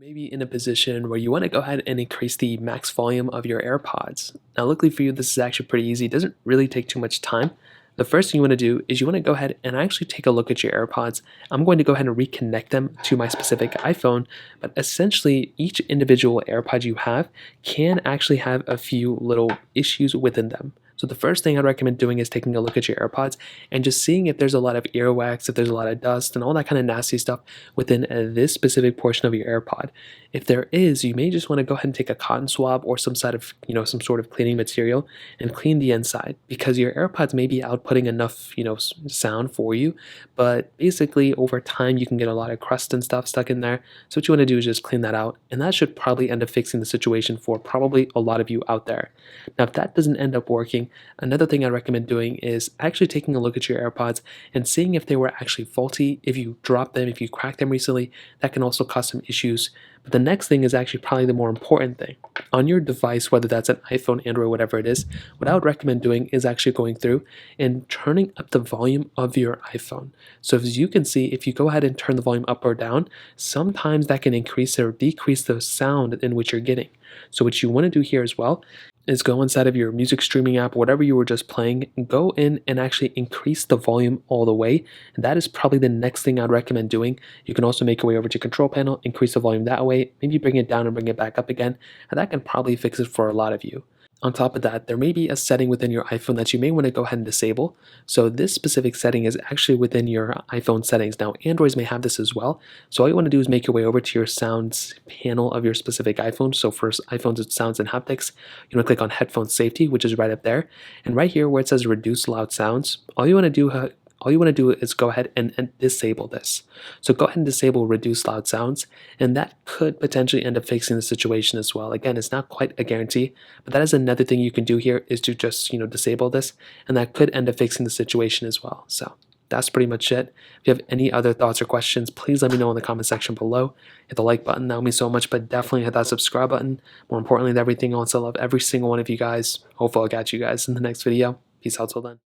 Maybe in a position where you want to go ahead and increase the max volume of your AirPods. Now, luckily for you, this is actually pretty easy. It doesn't really take too much time. The first thing you want to do is you want to go ahead and actually take a look at your AirPods. I'm going to go ahead and reconnect them to my specific iPhone, but essentially each individual AirPod you have can actually have a few little issues within them. So the first thing I'd recommend doing is taking a look at your AirPods and just seeing if there's a lot of earwax, if there's a lot of dust and all that kind of nasty stuff within this specific portion of your AirPod. If there is, you may just want to go ahead and take a cotton swab or some sort of, some sort of cleaning material and clean the inside, because your AirPods may be outputting enough, sound for you, but basically over time you can get a lot of crust and stuff stuck in there. So what you want to do is just clean that out, and that should probably end up fixing the situation for probably a lot of you out there. Now, if that doesn't end up working, another thing I recommend doing is actually taking a look at your AirPods and seeing if they were actually faulty. If you dropped them, if you cracked them recently, that can also cause some issues. But the next thing is actually probably the more important thing. On your device, whether that's an iPhone, Android, whatever it is, what I would recommend doing is actually going through and turning up the volume of your iPhone. So as you can see, if you go ahead and turn the volume up or down, sometimes that can increase or decrease the sound in which you're getting. So what you want to do here as well is go inside of your music streaming app, whatever you were just playing, go in and actually increase the volume all the way. And that is probably the next thing I'd recommend doing. You can also make your way over to control panel, increase the volume that way, maybe bring it down and bring it back up again. And that can probably fix it for a lot of you. On top of that, there may be a setting within your iPhone that you may want to go ahead and disable. So this specific setting is actually within your iPhone settings. Now, Androids may have this as well. So all you want to do is make your way over to your sounds panel of your specific iPhone. So for iPhones, it's sounds and haptics. You want to click on headphone safety, which is right up there. And right here where it says reduce loud sounds, all you want to do is go ahead and disable this. So go ahead and disable reduce loud sounds, and that could potentially end up fixing the situation as well. Again, it's not quite a guarantee, but that is another thing you can do here, is to just disable this, and that could end up fixing the situation as well. So that's pretty much it. If you have any other thoughts or questions, please let me know in the comment section below. Hit the like button, that would mean so much, but definitely hit that subscribe button. More importantly than everything else, I love every single one of you guys. Hopefully I'll catch you guys in the next video. Peace out till then.